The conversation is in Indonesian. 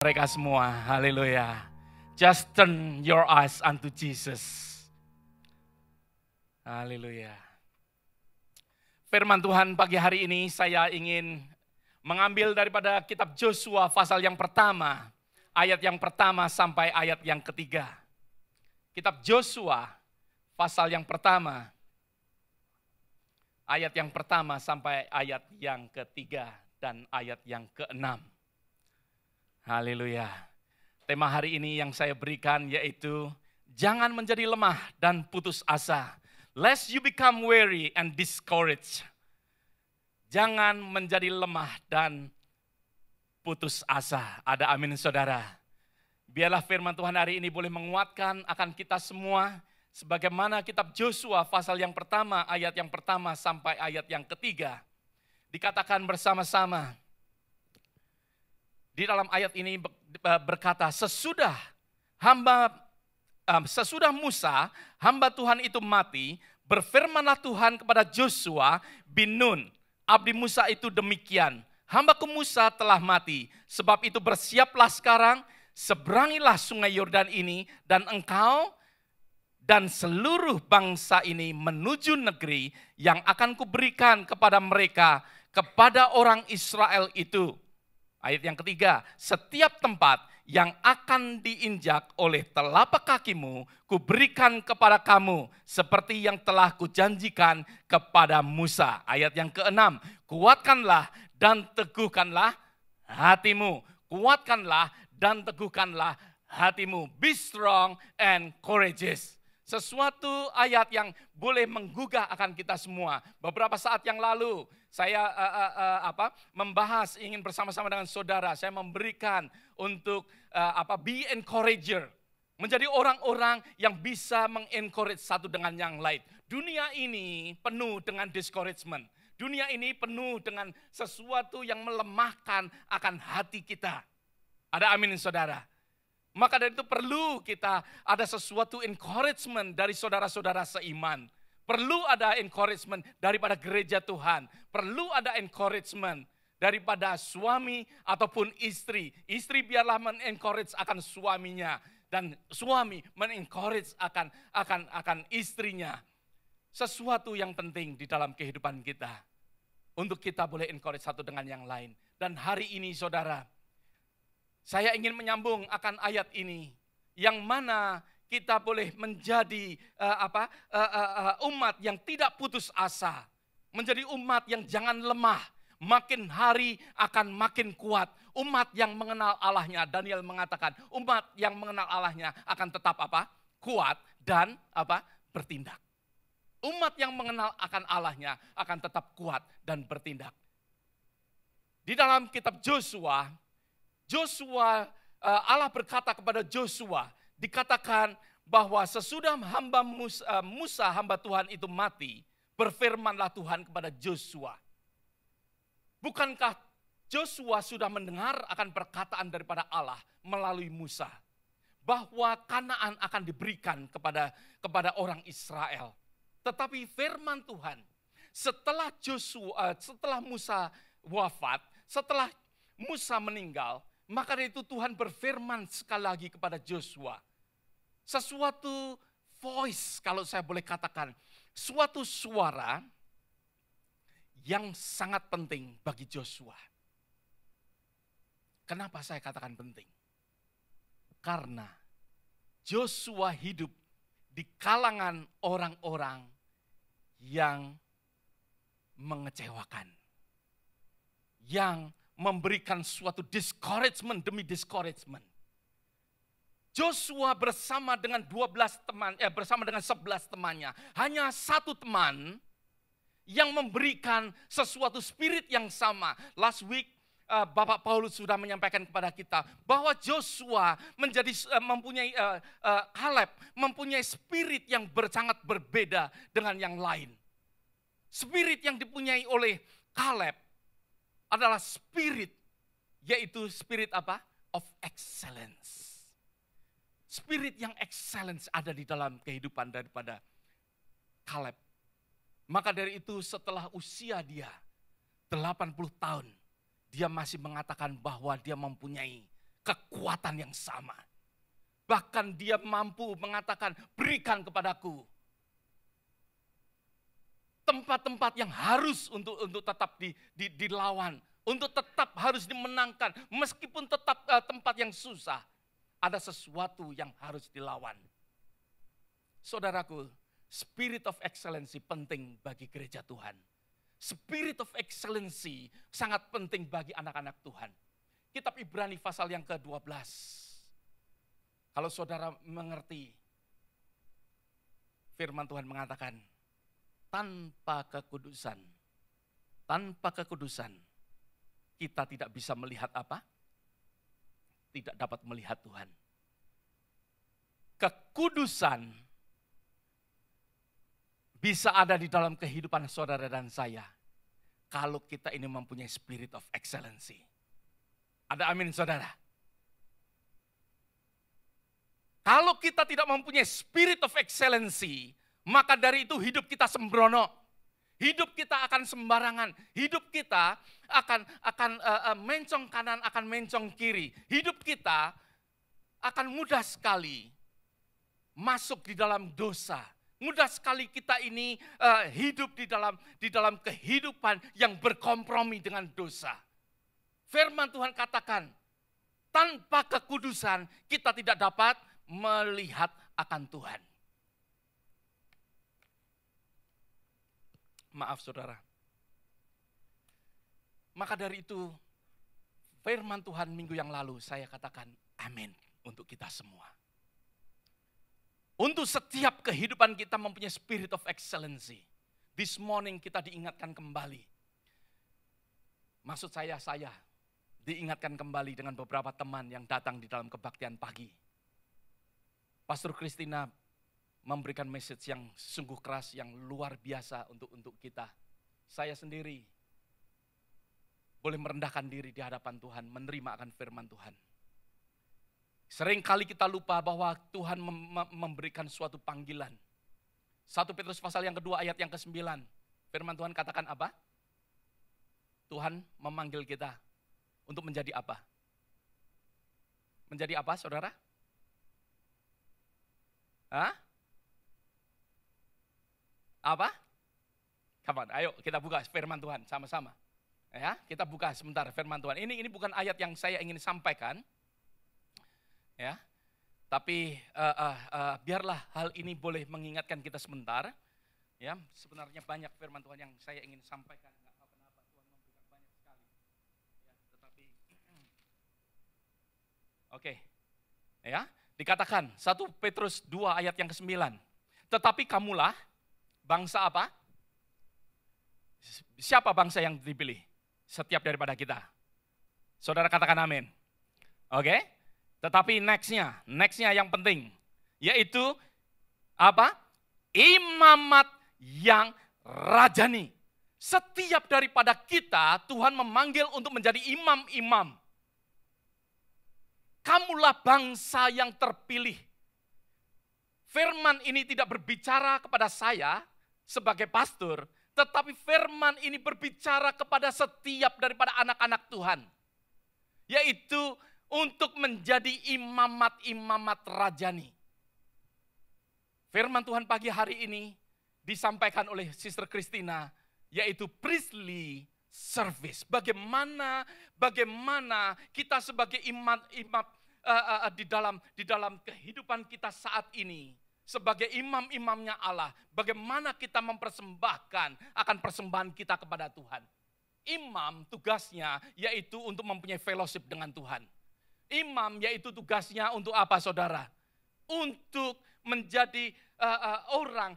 Mereka semua, haleluya. Just turn your eyes unto Jesus. Haleluya. Firman Tuhan pagi hari ini saya ingin mengambil daripada kitab Yosua pasal yang pertama, ayat yang pertama sampai ayat yang ketiga. Kitab Yosua pasal yang pertama, ayat yang pertama sampai ayat yang ketiga dan ayat yang keenam. Haleluya. Tema hari ini yang saya berikan yaitu jangan menjadi lemah dan putus asa, lest you become weary and discouraged. Jangan menjadi lemah dan putus asa. Ada amin saudara. Biarlah firman Tuhan hari ini boleh menguatkan akan kita semua. Sebagaimana kitab Yosua pasal yang pertama, ayat yang pertama sampai ayat yang ketiga. Dikatakan bersama-sama. Di dalam ayat ini berkata, sesudah Musa, hamba Tuhan itu mati, berfirmanlah Tuhan kepada Yosua bin Nun, abdi Musa itu demikian, hambaku Musa telah mati, sebab itu bersiaplah sekarang, seberangilah sungai Yordan ini, dan engkau dan seluruh bangsa ini menuju negeri yang akan kuberikan kepada mereka, kepada orang Israel itu. Ayat yang ketiga, setiap tempat yang akan diinjak oleh telapak kakimu, kuberikan kepada kamu, seperti yang telah kujanjikan kepada Musa. Ayat yang keenam, kuatkanlah dan teguhkanlah hatimu. Kuatkanlah dan teguhkanlah hatimu. Be strong and courageous. Sesuatu ayat yang boleh menggugah akan kita semua. Beberapa saat yang lalu, saya membahas, ingin bersama-sama dengan saudara, saya memberikan untuk be encourager. Menjadi orang-orang yang bisa mengencourage satu dengan yang lain. Dunia ini penuh dengan discouragement. Dunia ini penuh dengan sesuatu yang melemahkan akan hati kita. Ada amin saudara. Maka dari itu perlu kita ada sesuatu encouragement dari saudara-saudara seiman. Perlu ada encouragement daripada gereja Tuhan. Perlu ada encouragement daripada suami ataupun istri. Istri biarlah men-encourage akan suaminya. Dan suami men-encourage akan istrinya. Sesuatu yang penting di dalam kehidupan kita. Untuk kita boleh encourage satu dengan yang lain. Dan hari ini saudara, saya ingin menyambung akan ayat ini. Yang mana kita boleh menjadi umat yang tidak putus asa. Menjadi umat yang jangan lemah. Makin hari akan makin kuat. Umat yang mengenal Allahnya. Daniel mengatakan umat yang mengenal Allahnya akan tetap kuat dan bertindak. Umat yang mengenal akan Allahnya akan tetap kuat dan bertindak. Di dalam kitab Yosua, Allah berkata kepada Yosua, dikatakan bahwa sesudah Musa hamba Tuhan itu mati, berfirmanlah Tuhan kepada Yosua. Bukankah Yosua sudah mendengar akan perkataan daripada Allah melalui Musa, bahwa Kanaan akan diberikan kepada orang Israel. Tetapi firman Tuhan, setelah Musa wafat, setelah Musa meninggal, maka dari itu Tuhan berfirman sekali lagi kepada Yosua. Sesuatu voice, kalau saya boleh katakan, suatu suara yang sangat penting bagi Yosua. Kenapa saya katakan penting? Karena Yosua hidup di kalangan orang-orang yang mengecewakan. Yang memberikan suatu discouragement demi discouragement. Joshua bersama dengan 11 temannya, hanya satu teman yang memberikan sesuatu spirit yang sama. Last week Bapak Paulus sudah menyampaikan kepada kita bahwa Joshua Kaleb mempunyai spirit yang sangat berbeda dengan yang lain. Spirit yang dipunyai oleh Kaleb adalah spirit, yaitu spirit of excellence. Spirit yang excellence ada di dalam kehidupan daripada Kaleb. Maka dari itu setelah usia dia 80 tahun, dia masih mengatakan bahwa dia mempunyai kekuatan kekuatan yang sama. Bahkan dia mampu mengatakan, berikan kepadaku tempat-tempat yang harus untuk tetap dilawan, untuk tetap harus dimenangkan, meskipun tetap tempat yang susah, ada sesuatu yang harus dilawan. Saudaraku, spirit of excellency penting bagi gereja Tuhan. Spirit of excellency sangat penting bagi anak-anak Tuhan. Kitab Ibrani pasal yang ke-12. Kalau saudara mengerti, firman Tuhan mengatakan, tanpa kekudusan, kita tidak bisa melihat apa? Tidak dapat melihat Tuhan. Kekudusan bisa ada di dalam kehidupan saudara dan saya, kalau kita ini mempunyai spirit of excellency. Ada amin saudara? Kalau kita tidak mempunyai spirit of excellency, maka dari itu hidup kita sembrono. Hidup kita akan sembarangan. Hidup kita akan mencong kanan, akan mencong kiri. Hidup kita akan mudah sekali masuk di dalam dosa. Mudah sekali kita ini hidup di dalam kehidupan yang berkompromi dengan dosa. Firman Tuhan katakan, tanpa kekudusan kita tidak dapat melihat akan Tuhan. Maaf saudara. Maka dari itu, firman Tuhan minggu yang lalu saya katakan amin untuk kita semua. Untuk setiap kehidupan kita mempunyai spirit of excellency. This morning kita diingatkan kembali. Maksud saya diingatkan kembali dengan beberapa teman yang datang di dalam kebaktian pagi. Pastor Christina memberikan message yang sungguh keras, yang luar biasa untuk kita. Saya sendiri boleh merendahkan diri di hadapan Tuhan, menerima akan firman Tuhan. Seringkali kita lupa bahwa Tuhan memberikan suatu panggilan. 1 Petrus pasal yang kedua ayat yang ke-9. Firman Tuhan katakan apa? Tuhan memanggil kita untuk menjadi apa? Menjadi apa saudara? Hah? Apa? Kapan? Ayo kita buka firman Tuhan sama-sama. Ya, kita buka sebentar firman Tuhan. Ini bukan ayat yang saya ingin sampaikan. Ya. Tapi biarlah hal ini boleh mengingatkan kita sebentar. Ya, sebenarnya banyak firman Tuhan yang saya ingin sampaikan. Enggak tahu kenapa Tuhan memberikan banyak sekali. Ya, tetapi Oke. Ya, dikatakan 1 Petrus 2 ayat yang ke-9. Tetapi kamulah bangsa apa? Siapa bangsa yang dipilih? Setiap daripada kita. Saudara katakan amin. Oke? Tetapi nextnya yang penting. Yaitu apa? Imamat yang rajani. Setiap daripada kita, Tuhan memanggil untuk menjadi imam-imam. Kamulah bangsa yang terpilih. Firman ini tidak berbicara kepada saya sebagai pastor, tetapi firman ini berbicara kepada setiap daripada anak-anak Tuhan. Yaitu untuk menjadi imamat-imamat rajani. Firman Tuhan pagi hari ini disampaikan oleh Sister Christina, yaitu priestly service. Bagaimana kita sebagai imam di dalam kehidupan kita saat ini, sebagai imam-imamnya Allah, bagaimana kita mempersembahkan akan persembahan kita kepada Tuhan. Imam tugasnya yaitu untuk mempunyai fellowship dengan Tuhan. Imam yaitu tugasnya untuk apa saudara? Untuk menjadi orang